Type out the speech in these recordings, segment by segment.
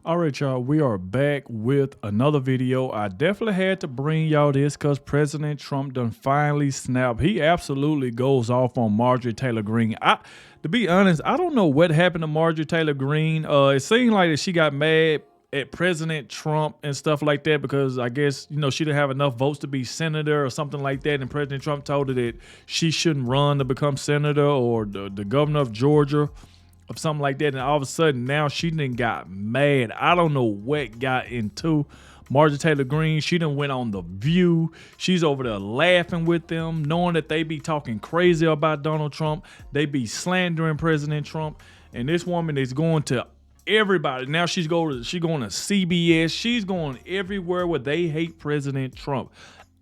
All right, y'all, we are back with another video. I definitely had to bring y'all this because President Trump done finally snapped. He absolutely goes off on Marjorie Taylor Greene. To be honest, I don't know what happened to Marjorie Taylor Greene. It seemed like that she got mad at President Trump and stuff like that because I guess, she didn't have enough votes to be senator or something like that. And President Trump told her that she shouldn't run to become senator or the governor of Georgia. Of something like that, and all of a sudden now she done got mad. I don't know what got into Marjorie Taylor Greene. She done went on The View. She's over there laughing with them, knowing that they be talking crazy about Donald Trump. They be slandering President Trump, and this woman is going to everybody. Now she's going to CBS. She's going everywhere where they hate President Trump.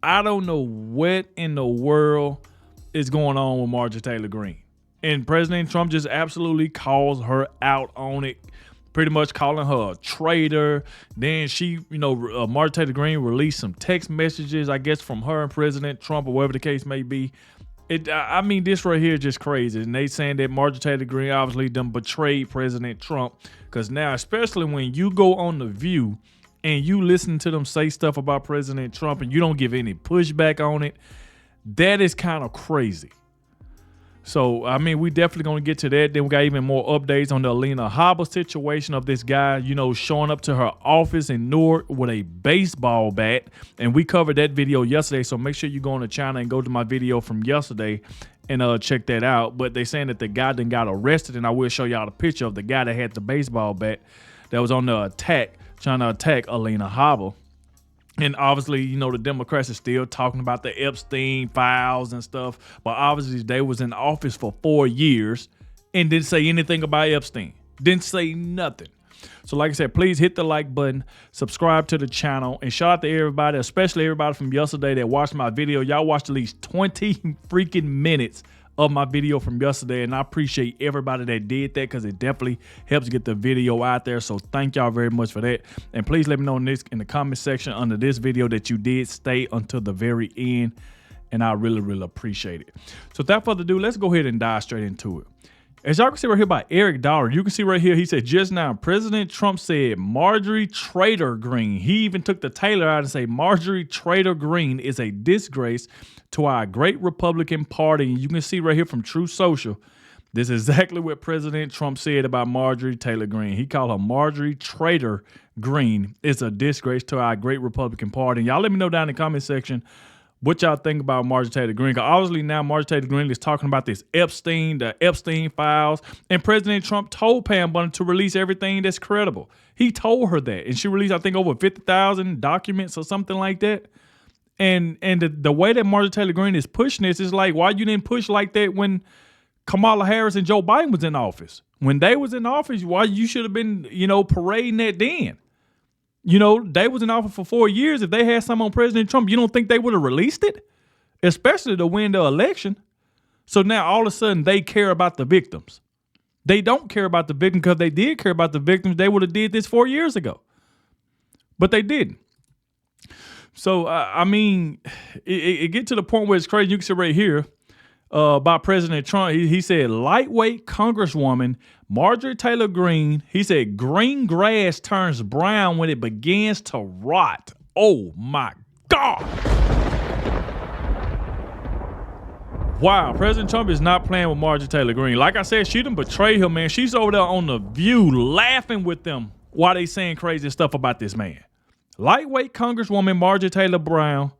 I don't know what in the world is going on with Marjorie Taylor Greene. And President Trump just absolutely calls her out on it, pretty much calling her a traitor. Then she, Marjorie Taylor Greene released some text messages, I guess, from her and President Trump or whatever the case may be. This right here is just crazy. And they saying that Marjorie Taylor Greene obviously done betrayed President Trump. Because now, especially when you go on The View and you listen to them say stuff about President Trump and you don't give any pushback on it, that is kind of crazy. So, we definitely going to get to that. Then we got even more updates on the Alina Habba situation of this guy, showing up to her office in Newark with a baseball bat. And we covered that video yesterday. So make sure you go on the channel and go to my video from yesterday and check that out. But they saying that the guy then got arrested. And I will show y'all the picture of the guy that had the baseball bat that was on the attack, trying to attack Alina Habba. And obviously, the Democrats are still talking about the Epstein files and stuff. But obviously, they was in office for 4 years and didn't say anything about Epstein. Didn't say nothing. So like I said, please hit the like button, subscribe to the channel, and shout out to everybody, especially everybody from yesterday that watched my video. Y'all watched at least 20 freaking minutes of my video from yesterday, and I appreciate everybody that did that because it definitely helps get the video out there. So thank y'all very much for that, and please let me know in the comment section under this video that you did stay until the very end, and I really appreciate it. So without further ado, let's go ahead and dive straight into it. As y'all can see right here by Eric Dollar, you can see right here, he said, just now, President Trump said Marjorie Taylor Greene. He even took the Taylor out and say Marjorie Taylor Greene is a disgrace to our great Republican Party. And you can see right here from Truth Social, this is exactly what President Trump said about Marjorie Taylor Greene. He called her Marjorie Taylor Greene is a disgrace to our great Republican Party. And y'all let me know down in the comment section what y'all think about Marjorie Taylor Greene. Because obviously now Marjorie Taylor Greene is talking about this the Epstein files. And President Trump told Pam Bondi to release everything that's credible. He told her that. And she released, I think, over 50,000 documents or something like that. And the way that Marjorie Taylor Greene is pushing this is like, why you didn't push like that when Kamala Harris and Joe Biden was in office? When they was in office, why you should have been, parading that then? They was in office for 4 years. If they had something on President Trump, you don't think they would have released it? Especially to win the election. So now all of a sudden they care about the victims. They don't care about the victims because they did care about the victims. They would have did this 4 years ago. But they didn't. So, it get to the point where it's crazy. You can see right here about President Trump. He said, lightweight Congresswoman Marjorie Taylor Greene, he said, green grass turns brown when it begins to rot. Oh, my God. Wow, President Trump is not playing with Marjorie Taylor Greene. Like I said, she done betrayed him, man. She's over there on The View laughing with them while they saying crazy stuff about this man. Lightweight Congresswoman Marjorie Taylor Brown.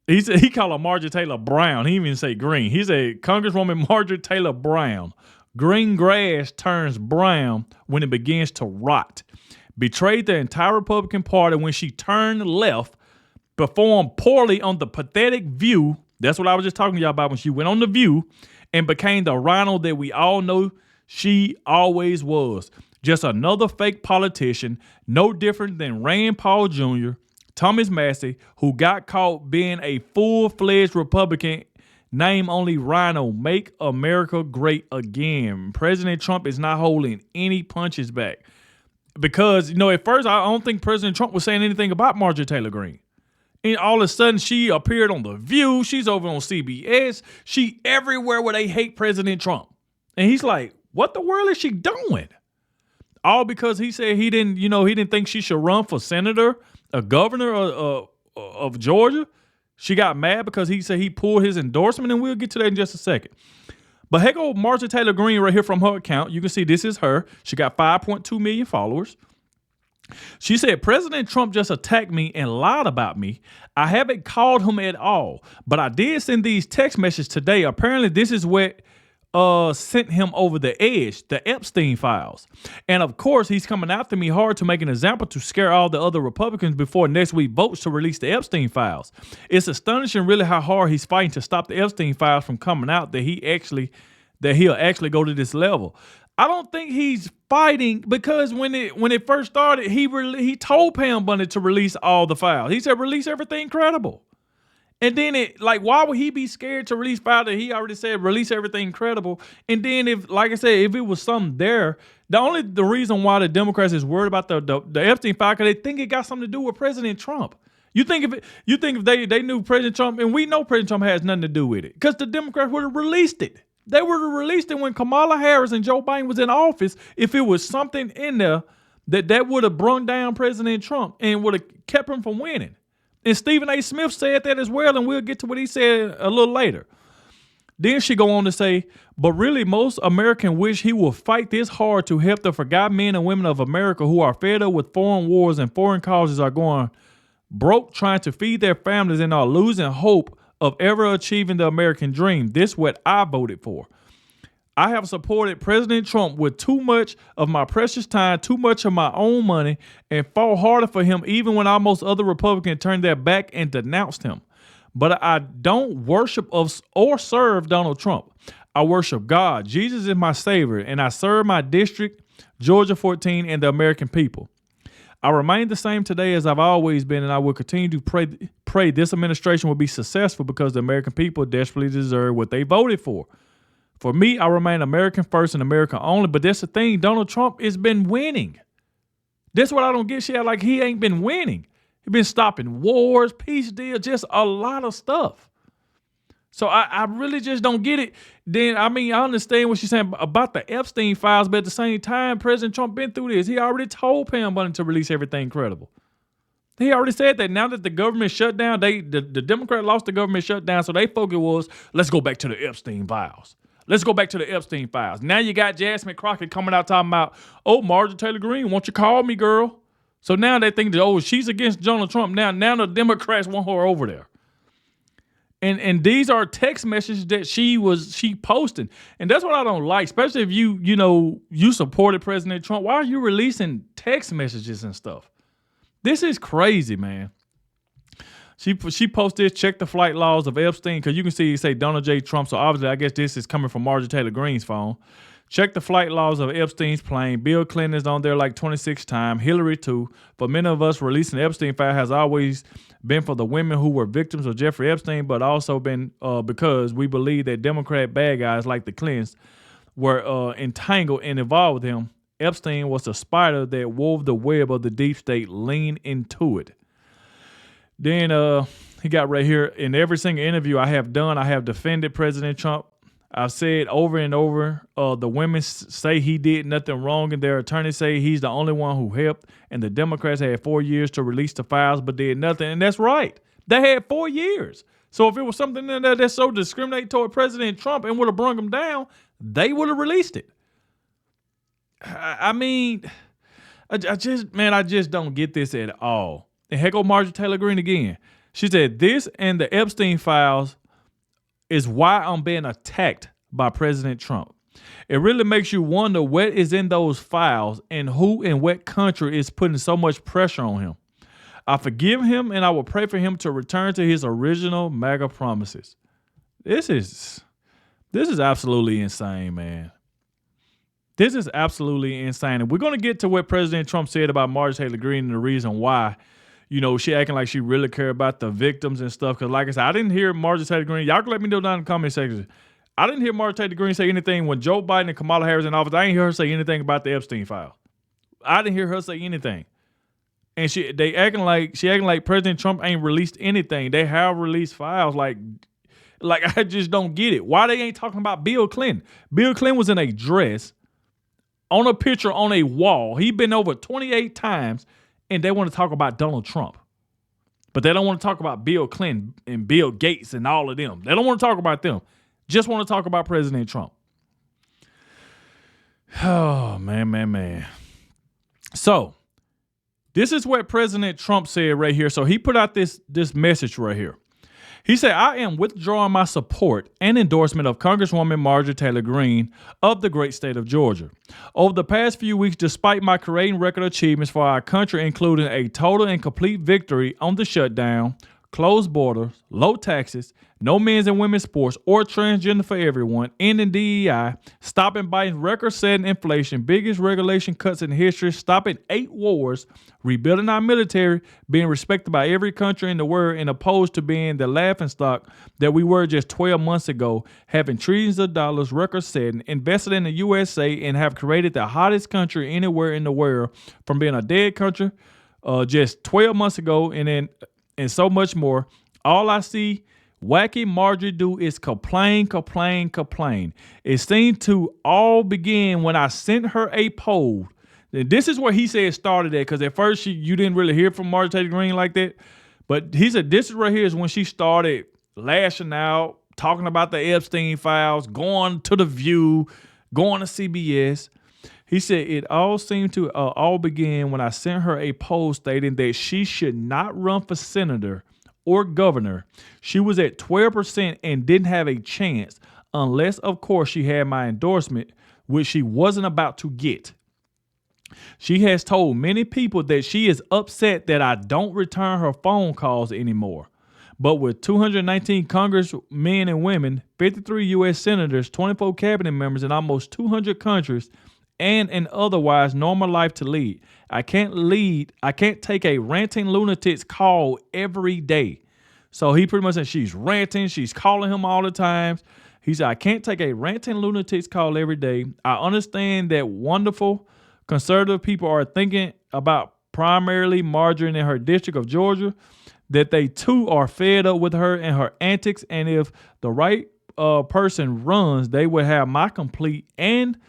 He called her Marjorie Taylor Brown. He didn't even say Green. He said Congresswoman Marjorie Taylor Brown. Green grass turns brown when it begins to rot. Betrayed the entire Republican Party when she turned left. Performed poorly on the pathetic View. That's what I was just talking to y'all about when she went on The View and became the rhino that we all know she always was. Just another fake politician, no different than Rand Paul Jr., Thomas Massey, who got caught being a full-fledged Republican, name only rhino, make America great again. President Trump is not holding any punches back. Because, at first, I don't think President Trump was saying anything about Marjorie Taylor Greene. And all of a sudden, she appeared on The View. She's over on CBS. She everywhere where they hate President Trump. And he's like, what the world is she doing? All because he said he didn't think she should run for senator, a governor of Georgia. She got mad because he said he pulled his endorsement, and we'll get to that in just a second. But here go Marjorie Taylor Greene right here from her account. You can see this is her. She got 5.2 million followers. She said, President Trump just attacked me and lied about me. I haven't called him at all, but I did send these text messages today. Apparently, this is what sent him over the edge, the Epstein files. And of course, he's coming after me hard to make an example to scare all the other Republicans before next week votes to release the Epstein files. It's astonishing really how hard he's fighting to stop the Epstein files from coming out that he'll actually go to this level. I don't think he's fighting because when it first started, he told Pam Bondi to release all the files. He said, release everything credible. And then why would he be scared to release file that he already said release everything credible? And then if it was something there, the reason why the Democrats is worried about the Epstein file because they think it got something to do with President Trump. You think if they knew President Trump, and we know President Trump has nothing to do with it, because the Democrats would have released it. They would have released it when Kamala Harris and Joe Biden was in office. If it was something in there that would have brung down President Trump and would have kept him from winning. And Stephen A. Smith said that as well, and we'll get to what he said a little later. Then she go on to say, but really most Americans wish he would fight this hard to help the forgotten men and women of America who are fed up with foreign wars and foreign causes are going broke trying to feed their families and are losing hope of ever achieving the American dream. This is what I voted for. I have supported President Trump with too much of my precious time, too much of my own money, and fought harder for him even when almost other Republicans turned their back and denounced him. But I don't worship or serve Donald Trump. I worship God. Jesus is my savior, and I serve my district, Georgia 14, and the American people. I remain the same today as I've always been, and I will continue to pray this administration will be successful because the American people desperately deserve what they voted for. For me, I remain American first and America only, but that's the thing. Donald Trump has been winning. That's what I don't get. Shit, like he ain't been winning. He's been stopping wars, peace deals, just a lot of stuff. So I really just don't get it. Then, I understand what she's saying about the Epstein files, but at the same time, President Trump been through this. He already told Pam Bondi to release everything credible. He already said that. Now that the government shut down, the Democrat lost the government shutdown, so their focus was, let's go back to the Epstein files. Let's go back to the Epstein files. Now you got Jasmine Crockett coming out talking about, oh, Marjorie Taylor Greene, won't you call me, girl? So now they think that, oh, she's against Donald Trump. Now the Democrats want her over there. And these are text messages that she posted. And that's what I don't like, especially if you supported President Trump. Why are you releasing text messages and stuff? This is crazy, man. She posted, check the flight logs of Epstein, because you can see it say Donald J. Trump. So obviously, I guess this is coming from Marjorie Taylor Greene's phone. Check the flight logs of Epstein's plane. Bill Clinton is on there like 26 times. Hillary too. For many of us, releasing the Epstein file has always been for the women who were victims of Jeffrey Epstein, but also been because we believe that Democrat bad guys like the Clintons were entangled and involved with him. Epstein was the spider that wove the web of the deep state. Lean into it. Then he got right here, in every single interview I have done, I have defended President Trump. I've said over and over, the women say he did nothing wrong, and their attorneys say he's the only one who helped, and the Democrats had 4 years to release the files but did nothing, and that's right. They had 4 years. So if it was something in there that's so discriminatory toward President Trump and would have brung him down, they would have released it. I just don't get this at all. And here go Marjorie Taylor Greene again. She said, this and the Epstein files is why I'm being attacked by President Trump. It really makes you wonder what is in those files and who and what country is putting so much pressure on him. I forgive him and I will pray for him to return to his original MAGA promises. This is absolutely insane, man. This is absolutely insane. And we're going to get to what President Trump said about Marjorie Taylor Greene and the reason why. She acting like she really care about the victims and stuff. Because like I said, I didn't hear Marjorie Taylor Greene. Y'all can let me know down in the comment section. I didn't hear Marjorie Taylor Greene say anything when Joe Biden and Kamala Harris in office. I didn't hear her say anything about the Epstein file. I didn't hear her say anything. And she acting like President Trump ain't released anything. They have released files. Like I just don't get it. Why they ain't talking about Bill Clinton? Bill Clinton was in a dress on a picture on a wall. He's been over 28 times, and they want to talk about Donald Trump. But they don't want to talk about Bill Clinton and Bill Gates and all of them. They don't want to talk about them. Just want to talk about President Trump. Oh, man. So, this is what President Trump said right here. So, he put out this message right here. He said, I am withdrawing my support and endorsement of Congresswoman Marjorie Taylor Greene of the great state of Georgia. Over the past few weeks, despite my creating record achievements for our country, including a total and complete victory on the shutdown, closed borders, low taxes, no men's and women's sports, or transgender for everyone, ending DEI, stopping Biden's record-setting inflation, biggest regulation cuts in history, stopping 8 wars, rebuilding our military, being respected by every country in the world, and opposed to being the laughingstock that we were just 12 months ago, having trillions of dollars, record-setting, invested in the USA, and have created the hottest country anywhere in the world, from being a dead country just 12 months ago, and so much more. All I see wacky Marjorie do is complain. It seemed to all begin when I sent her a poll. And this is where he said it started at, because at first you didn't really hear from Marjorie Taylor Greene like that. But he said this is right here is when she started lashing out, talking about the Epstein files, going to The View, going to CBS. He said it all seemed to all begin when I sent her a poll stating that she should not run for senator or governor. She was at 12% and didn't have a chance unless, of course, she had my endorsement, which she wasn't about to get. She has told many people that she is upset that I don't return her phone calls anymore. But with 219 congressmen and women, 53 U.S. senators, 24 cabinet members, and almost 200 countries, and an otherwise normal life to lead, I can't take a ranting lunatic's call every day. So he pretty much said she's ranting, she's calling him all the time. He said, I can't take a ranting lunatic's call every day. I understand that wonderful conservative people are thinking about primarily Marjorie in her district of Georgia, that they too are fed up with her and her antics. And if the right person runs, they would have my complete and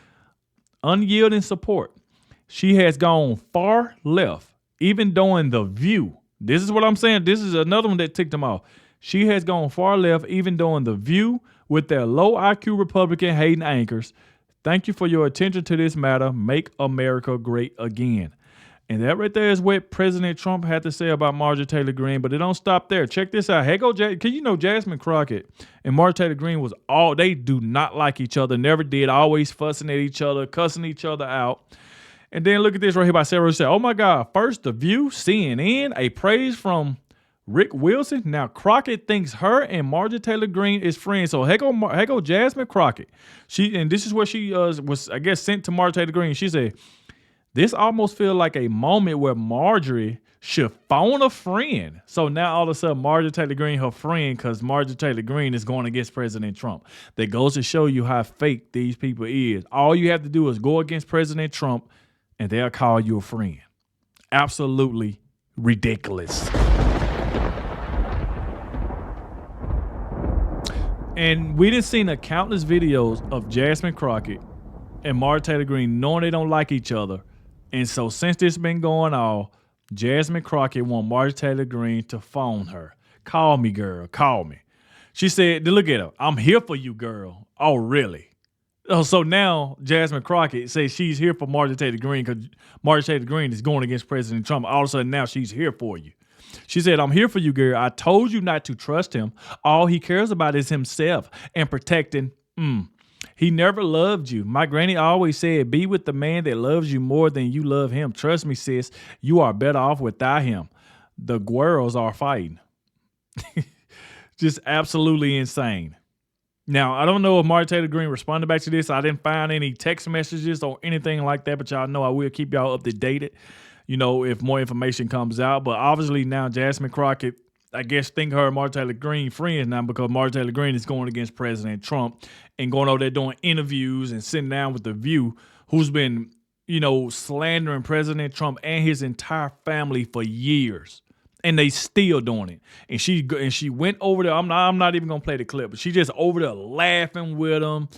unyielding support. She has gone far left, even during The View. This is what I'm saying. This is another one that ticked them off. She has gone far left, even during The View, with their low IQ Republican hating anchors. Thank you for your attention to this matter. Make America great again. And that right there is what President Trump had to say about Marjorie Taylor Greene. But it don't stop there. Check this out. Hey, because you know Jasmine Crockett and Marjorie Taylor Greene they do not like each other. Never did. Always fussing at each other, cussing each other out. And then look at this right here by Sarah, who said, oh my God, first The View, CNN, a praise from Rick Wilson. Now Crockett thinks her and Marjorie Taylor Greene is friends. So here go Jasmine Crockett. And this is what she was, I guess, sent to Marjorie Taylor Greene. She said, this almost feels like a moment where Marjorie should phone a friend. So now all of a sudden Marjorie Taylor Greene, her friend, because Marjorie Taylor Greene is going against President Trump. That goes to show you how fake these people is. All you have to do is go against President Trump and they'll call you a friend. Absolutely ridiculous. And we done seen countless videos of Jasmine Crockett and Marjorie Taylor Greene knowing they don't like each other. And so since this been going on, Jasmine Crockett want Marjorie Taylor Greene to phone her. Call me, girl. Call me. She said, look at her. I'm here for you, girl. Oh, really? Oh, so now Jasmine Crockett says she's here for Marjorie Taylor Greene because Marjorie Taylor Greene is going against President Trump. All of a sudden now she's here for you. She said, I'm here for you, girl. I told you not to trust him. All he cares about is himself and protecting. He never loved you. My granny always said, be with the man that loves you more than you love him. Trust me, sis, you are better off without him. The girls are fighting. Just absolutely insane. Now, I don't know if Marjorie Taylor Greene responded back to this. I didn't find any text messages or anything like that, but y'all know I will keep y'all up to date, if more information comes out. But obviously now Jasmine Crockett, I guess, think her and Marjorie Taylor Greene friends now because Marjorie Taylor Greene is going against President Trump and going over there doing interviews and sitting down with The View, who's been, slandering President Trump and his entire family for years. And they still doing it. And she went over there. I'm not even gonna play the clip, but she just over there laughing with him,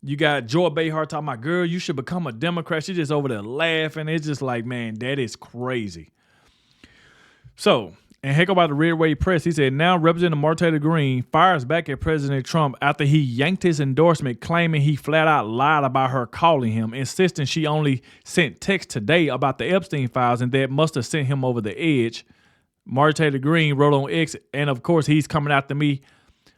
You got Joy Behar talking about, girl, you should become a Democrat. She just over there laughing. It's just like, man, that is crazy. So, and heck about the Red Wave Press, he said, now Representative Marjorie Greene fires back at President Trump after he yanked his endorsement, claiming he flat out lied about her calling him, insisting she only sent text today about the Epstein files and that must have sent him over the edge. Marjorie Greene wrote on X, and of course he's coming after me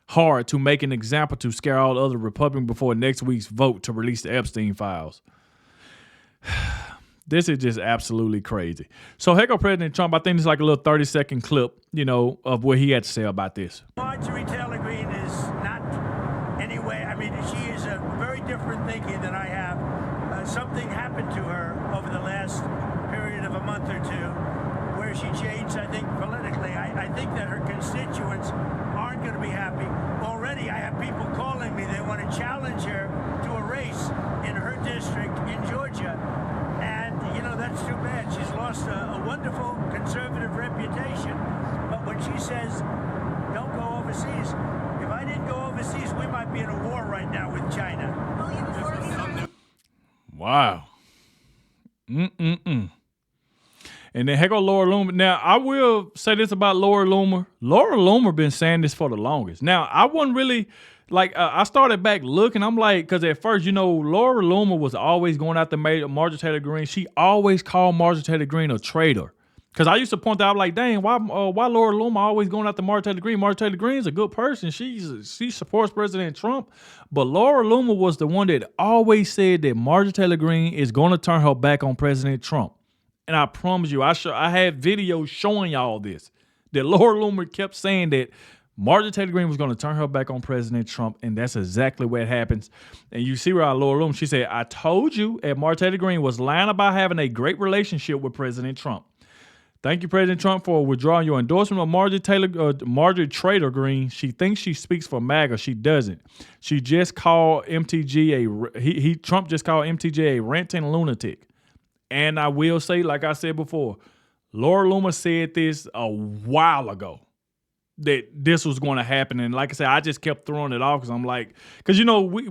hard to make an example to scare all the other Republicans before next week's vote to release the Epstein files. This is just absolutely crazy. So heck, President Trump, I think it's like a little 30-second clip, you know, of what he had to say about this. Marjorie Taylor Greene is not anyway. I mean, she is a very different thinking than I have. Something happened to her over the last period of a month or two where she changed, I think, politically. I think that her constituents aren't going to be happy. Already, I have people calling me. They want to challenge her to a race in her district in Georgia. And, you know, that's too bad. She's lost a wonderful conservative reputation. But when she says, don't go overseas, if I didn't go overseas, we might be in a war right now with China. Wow. And then heck go Laura Loomer. Now, I will say this about Laura Loomer. Laura Loomer been saying this for the longest. Now, I wasn't really, like, I started back looking. I'm like, because at first, you know, Laura Loomer was always going after Marjorie Taylor Greene. She always called Marjorie Taylor Greene a traitor. Because I used to point out, like, dang, why Laura Loomer always going after Marjorie Taylor Greene? Marjorie Taylor Greene's a good person. She supports President Trump. But Laura Loomer was the one that always said that Marjorie Taylor Greene is going to turn her back on President Trump. And I promise you, I had videos showing y'all this, that Laura Loomer kept saying that Marjorie Taylor Greene was going to turn her back on President Trump, and that's exactly what happens. And you see where Laura Loomer, she said, I told you that Marjorie Taylor Greene was lying about having a great relationship with President Trump. Thank you, President Trump, for withdrawing your endorsement of Marjorie Taylor Greene. She thinks she speaks for MAGA. She doesn't. She just called MTG Trump just called MTG a ranting lunatic. And I will say, like I said before, Laura Loomer said this a while ago, that this was going to happen. And like I said, I just kept throwing it off because I'm like, because, you know, we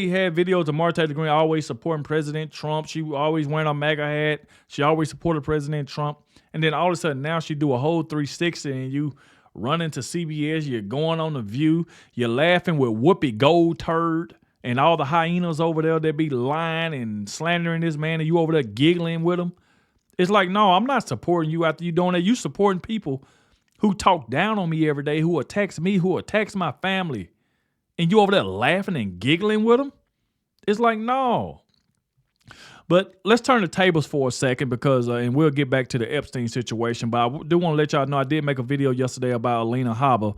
had videos of Marjorie Taylor Greene always supporting President Trump. She always wearing a MAGA hat. She always supported President Trump. And then all of a sudden now she do a whole 360 and you run into CBS, you're going on The View, you're laughing with Whoopi Goldberg and all the hyenas over there that be lying and slandering this man, and you over there giggling with them. It's like, no, I'm not supporting you after you doing that. You supporting people who talk down on me every day, who attacks me, who attacks my family, and you over there laughing and giggling with them? It's like, no. But let's turn the tables for a second because, and we'll get back to the Epstein situation, but I do want to let y'all know I did make a video yesterday about Alina Habba,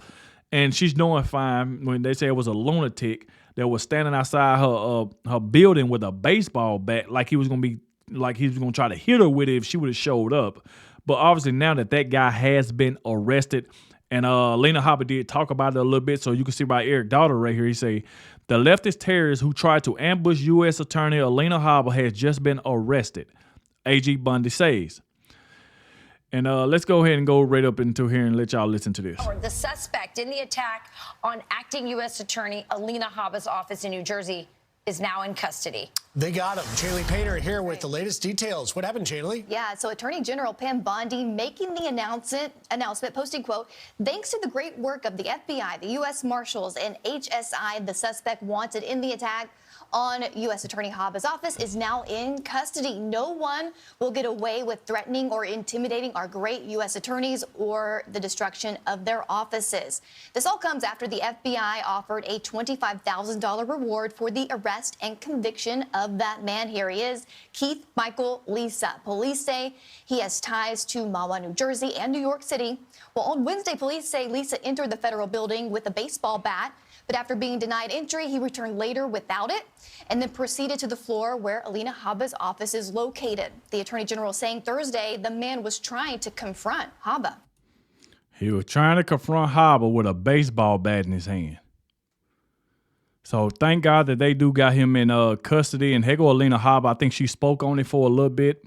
and she's doing fine when they say it was a lunatic that was standing outside her building with a baseball bat like he was going to try to hit her with it if she would have showed up. But obviously now that guy has been arrested, and Alina Habba did talk about it a little bit, so you can see by Eric Daughter right here. He say, the leftist terrorist who tried to ambush U.S. Attorney Alina Habba has just been arrested, A.G. Bundy says. And let's go ahead and go right up into here and let y'all listen to this. The suspect in the attack on acting U.S. Attorney Alina Habba's office in New Jersey is now in custody. They got him. Jaylee Painter here with the latest details. What happened, Jaylee? Yeah, so Attorney General Pam Bondi making the announcement, posting, quote, thanks to the great work of the FBI, the U.S. Marshals, and HSI, the suspect wanted in the attack on U.S. Attorney Habba's office is now in custody. No one will get away with threatening or intimidating our great U.S. attorneys or the destruction of their offices. This all comes after the FBI offered a $25,000 reward for the arrest and conviction of that man. Here he is, Keith Michael Lisa. Police say he has ties to Mahwah, New Jersey and New York City. Well, on Wednesday, police say Lisa entered the federal building with a baseball bat, but after being denied entry, he returned later without it and then proceeded to the floor where Alina Habba's office is located. The Attorney General saying Thursday the man was trying to confront Habba. He was trying to confront Habba with a baseball bat in his hand. So thank God that they do got him in custody. And Alina Habba, I think she spoke on it for a little bit.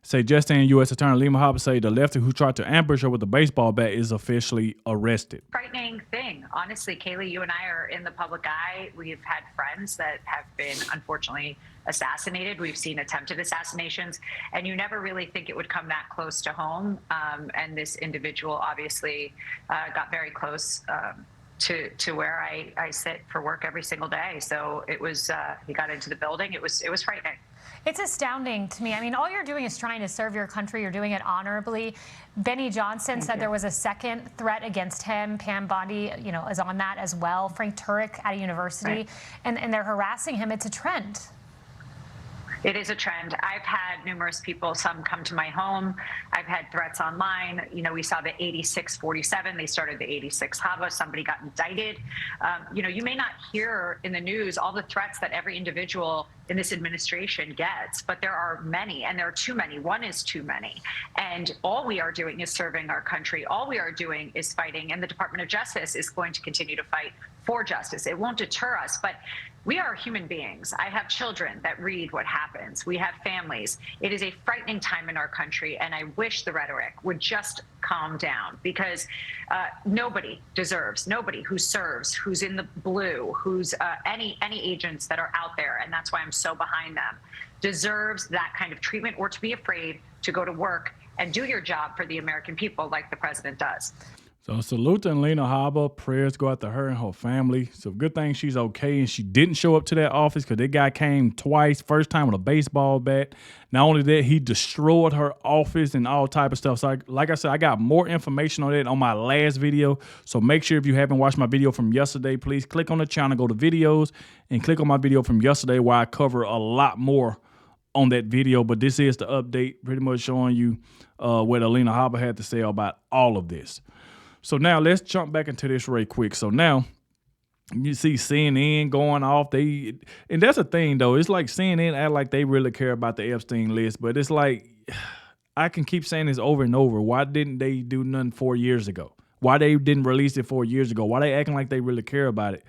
Say Justine U.S. Attorney Alina Habba say the lefty who tried to ambush her with a baseball bat is officially arrested. Frightening thing. Honestly, Kaylee, you and I are in the public eye. We've had friends that have been unfortunately assassinated. We've seen attempted assassinations, and you never really think it would come that close to home. And this individual obviously got very close to where I sit for work every single day. So it was, he got into the building. It was frightening. It's astounding to me. I mean, all you're doing is trying to serve your country. You're doing it honorably. Benny Johnson said there was a second threat against him. Pam Bondi, you know, is on that as well. Frank Turek at a university, right. and they're harassing him. It's a trend. It is a trend. I've had numerous people, some come to my home. I've had threats online. You know, we saw the 8647. They started the 86 Habba. Somebody got indicted. You know, you may not hear in the news all the threats that every individual in this administration gets, but there are many, and there are too many. One is too many. And all we are doing is serving our country. All we are doing is fighting, and the Department of Justice is going to continue to fight for justice. It won't deter us, but we are human beings. I have children that read what happens. We have families. It is a frightening time in our country, and I wish the rhetoric would just calm down, because nobody deserves, nobody who serves, who's in the blue, who's any agents that are out there, and that's why I'm so behind them, deserves that kind of treatment, or to be afraid to go to work and do your job for the American people like the president does. So salute to Alina Habba. Prayers go out to her and her family. So good thing she's okay and she didn't show up to that office, because that guy came twice. First time with a baseball bat. Not only that, he destroyed her office and all type of stuff. So like I said, I got more information on that on my last video. So make sure if you haven't watched my video from yesterday, please click on the channel, go to videos, and click on my video from yesterday where I cover a lot more on that video. But this is the update, pretty much showing you what Alina Habba had to say about all of this. So now let's jump back into this right quick. So now you see CNN going off. And that's the thing though. It's like CNN act like they really care about the Epstein list, but it's like, I can keep saying this over and over. Why didn't they do nothing 4 years ago? Why they didn't release it 4 years ago? Why they acting like they really care about it?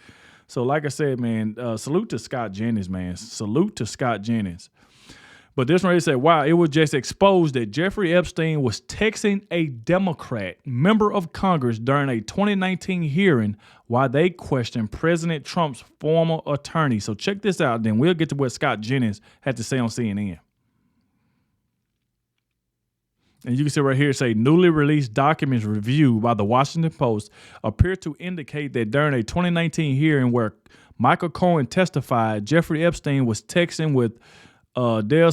So like I said, man, salute to Scott Jennings, man. Salute to Scott Jennings. But this one they said, wow, it was just exposed that Jeffrey Epstein was texting a Democrat member of Congress during a 2019 hearing while they questioned President Trump's former attorney. So check this out, then we'll get to what Scott Jennings had to say on CNN. And you can see right here, say newly released documents reviewed by the Washington Post appear to indicate that during a 2019 hearing where Michael Cohen testified, Jeffrey Epstein was texting with Dale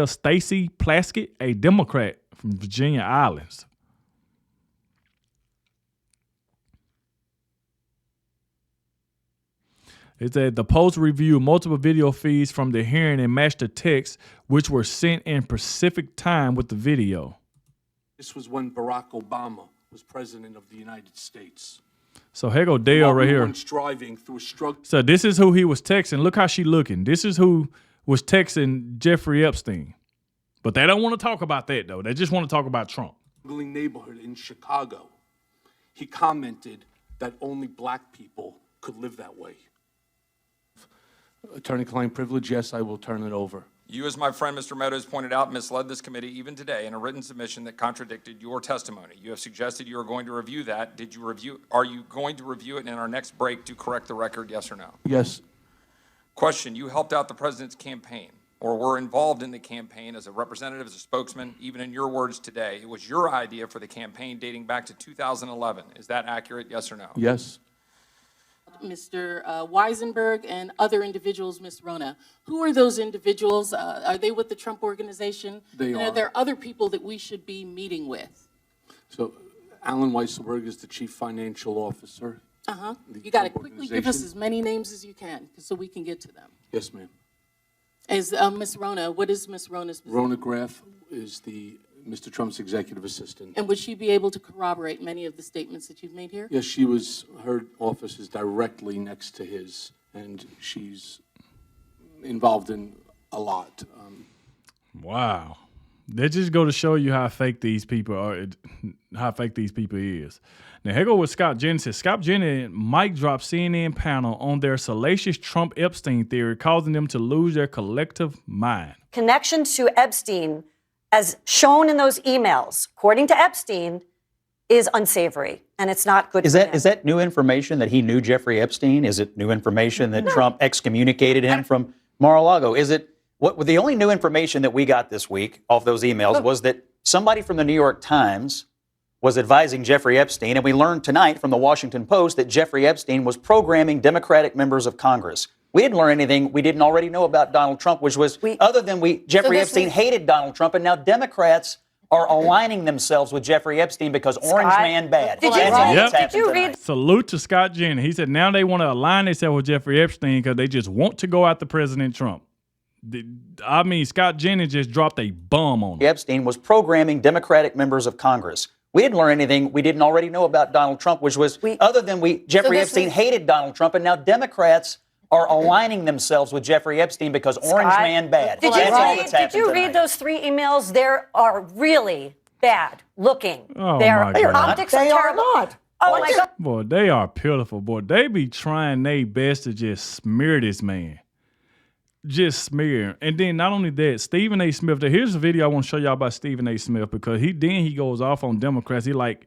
Stacey Plaskett, a Democrat from Virginia Islands. It said the Post reviewed multiple video feeds from the hearing and matched the texts, which were sent in Pacific time with the video. This was when Barack Obama was president of the United States. So here go Dale right here. Driving through a struggle. So this is who he was texting. Look how she looking. This is who was texting Jeffrey Epstein. But they don't want to talk about that, though. They just want to talk about Trump. Neighborhood in Chicago. He commented that only black people could live that way. Attorney-client privilege, yes, I will turn it over. You, as my friend Mr. Meadows pointed out, misled this committee even today in a written submission that contradicted your testimony. You have suggested you are going to review that. Did you review? Are you going to review it in our next break to correct the record, yes or no? Yes. Question, you helped out the president's campaign or were involved in the campaign as a representative, as a spokesman, even in your words today. It was your idea for the campaign dating back to 2011. Is that accurate, yes or no? Yes. Mr. Weisenberg and other individuals, Ms. Rona. Who are those individuals? Are they with the Trump organization? They and are. Are there other people that we should be meeting with? So Alan Weisselberg is the chief financial officer. Uh-huh. You got to quickly give us as many names as you can so we can get to them. Yes, ma'am. As Ms. Rona, what is Ms. Rona's position? Rona Graff is Mr. Trump's executive assistant. And would she be able to corroborate many of the statements that you've made here? Yes, her office is directly next to his, and she's involved in a lot. Wow. That just go to show you how fake these people are, how fake these people is. Now, here go with Scott Jennings. Scott Jennings mic dropped CNN panel on their salacious Trump Epstein theory, causing them to lose their collective mind. Connection to Epstein, as shown in those emails, according to Epstein, is unsavory, and it's not good. Is that new information that he knew Jeffrey Epstein? Is it new information that Trump excommunicated him from Mar-a-Lago? Is it what? The only new information that we got this week off those emails was that somebody from the New York Times was advising Jeffrey Epstein, and we learned tonight from the Washington Post that Jeffrey Epstein was programming Democratic members of Congress. We didn't learn anything we didn't already know about Donald Trump, which was Jeffrey Epstein hated Donald Trump, and now Democrats are aligning themselves with Jeffrey Epstein because Orange Man bad. Did you read? Salute to Scott Jennings. He said now they want to align themselves with Jeffrey Epstein because they just want to go after President Trump. I mean, Scott Jennings just dropped a bomb on him. Epstein was programming Democratic members of Congress. We didn't learn anything we didn't already know about Donald Trump, which was Jeffrey Epstein hated Donald Trump, and now Democrats are aligning themselves with Jeffrey Epstein because Orange Man bad. Did you read those 3 emails? They are really bad looking. Oh, their my God. optics are terrible. Oh my God. Boy, they are pitiful. Boy, they be trying their best to just smear this man. Just smear. And then not only that, Stephen A. Smith, here's a video I want to show y'all about Stephen A. Smith because he goes off on Democrats. He like,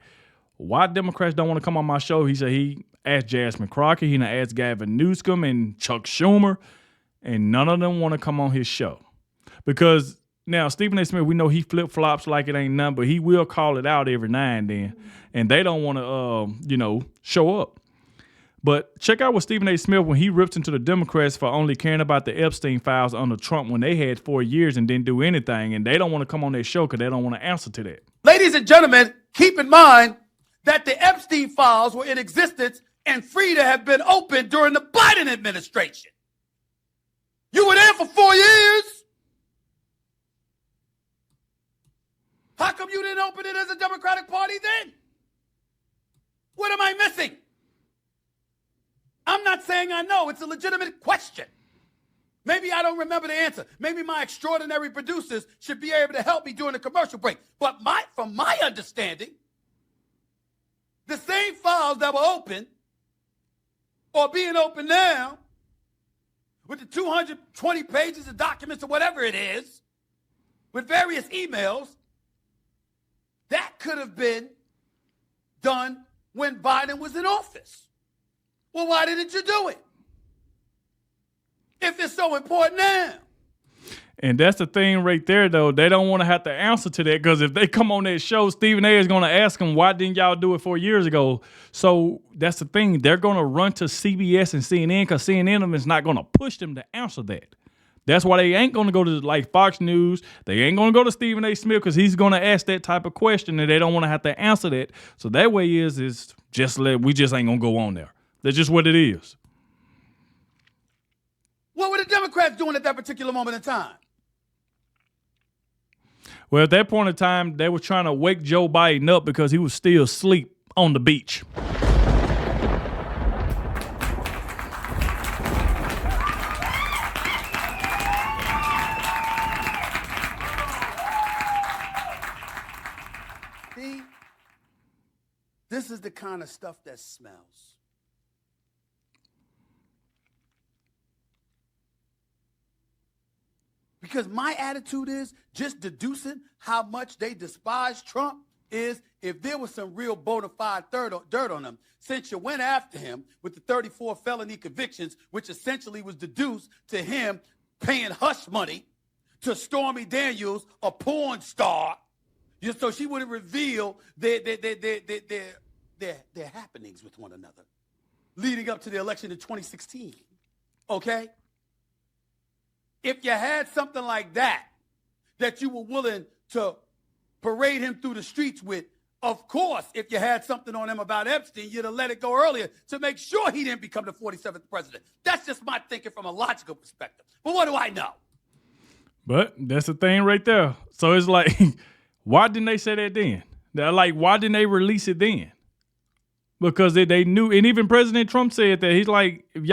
why Democrats don't want to come on my show? He said he asked Jasmine Crockett, he asked Gavin Newsom and Chuck Schumer, and none of them want to come on his show. Because now Stephen A. Smith, we know he flip-flops like it ain't nothing, but he will call it out every now and then. And they don't want to, show up. But check out what Stephen A. Smith, when he rips into the Democrats for only caring about the Epstein files under Trump when they had 4 years and didn't do anything, and they don't want to come on their show because they don't want to answer to that. Ladies and gentlemen, keep in mind that the Epstein files were in existence and free to have been opened during the Biden administration. You were there for 4 years. How come you didn't open it as a Democratic Party then? What am I missing? I'm not saying I know. It's a legitimate question. Maybe I don't remember the answer. Maybe my extraordinary producers should be able to help me during the commercial break. But from my understanding, the same files that were open or being open now with the 220 pages of documents or whatever it is, with various emails, that could have been done when Biden was in office. Well, why didn't you do it? If it's so important now. And that's the thing right there, though. They don't want to have to answer to that because if they come on that show, Stephen A. is going to ask them, why didn't y'all do it 4 years ago? So that's the thing. They're going to run to CBS and CNN because CNN is not going to push them to answer that. That's why they ain't going to go to like Fox News. They ain't going to go to Stephen A. Smith because he's going to ask that type of question and they don't want to have to answer that. So that way we just ain't going to go on there. That's just what it is. What were the Democrats doing at that particular moment in time? Well, at that point in time, they were trying to wake Joe Biden up because he was still asleep on the beach. See, this is the kind of stuff that smells. Because my attitude is just deducing how much they despise Trump is if there was some real bona fide dirt on him, since you went after him with the 34 felony convictions, which essentially was deduced to him paying hush money to Stormy Daniels, a porn star, so she wouldn't reveal their happenings with one another leading up to the election in 2016. Okay? If you had something like that you were willing to parade him through the streets with, of course, if you had something on him about Epstein, you'd have let it go earlier to make sure he didn't become the 47th president. That's just my thinking from a logical perspective. But what do I know? But that's the thing right there. So it's like, why didn't they say that then? They're like, why didn't they release it then? Because they knew, and even President Trump said that. He's like, if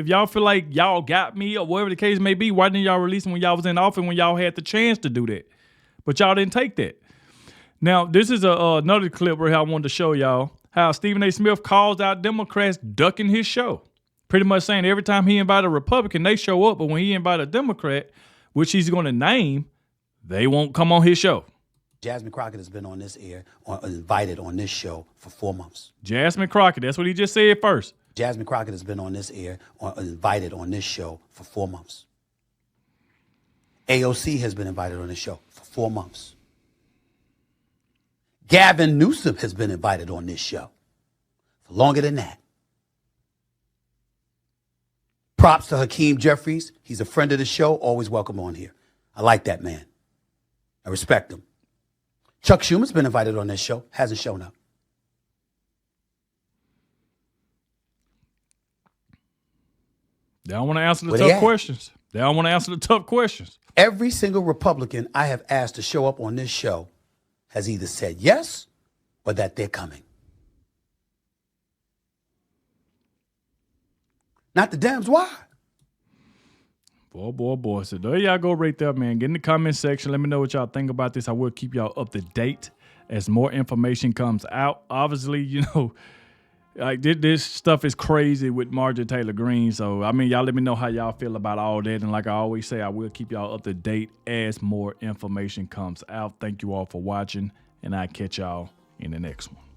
y'all feel like y'all got me or whatever the case may be, why didn't y'all release it when y'all was in office when y'all had the chance to do that? But y'all didn't take that. Now, this is another clip where I wanted to show y'all how Stephen A. Smith calls out Democrats ducking his show. Pretty much saying every time he invite a Republican, they show up. But when he invite a Democrat, which he's going to name, they won't come on his show. Jasmine Crockett has been on this air, or invited on this show for 4 months. Jasmine Crockett, that's what he just said first. Jasmine Crockett has been on this air, or invited on this show for 4 months. AOC has been invited on this show for 4 months. Gavin Newsom has been invited on this show for longer than that. Props to Hakeem Jeffries. He's a friend of the show, always welcome on here. I like that man. I respect him. Chuck Schumer's been invited on this show, hasn't shown up. They don't want to answer the tough questions. They don't want to answer the tough questions. Every single Republican I have asked to show up on this show has either said yes or that they're coming. Not the Dems. Why? Boy. So there y'all go right there, man. Get in the comment section. Let me know what y'all think about this. I will keep y'all up to date as more information comes out. Obviously, you know, like this stuff is crazy with Marjorie Taylor Greene. So, I mean, y'all let me know how y'all feel about all that. And like I always say, I will keep y'all up to date as more information comes out. Thank you all for watching, and I'll catch y'all in the next one.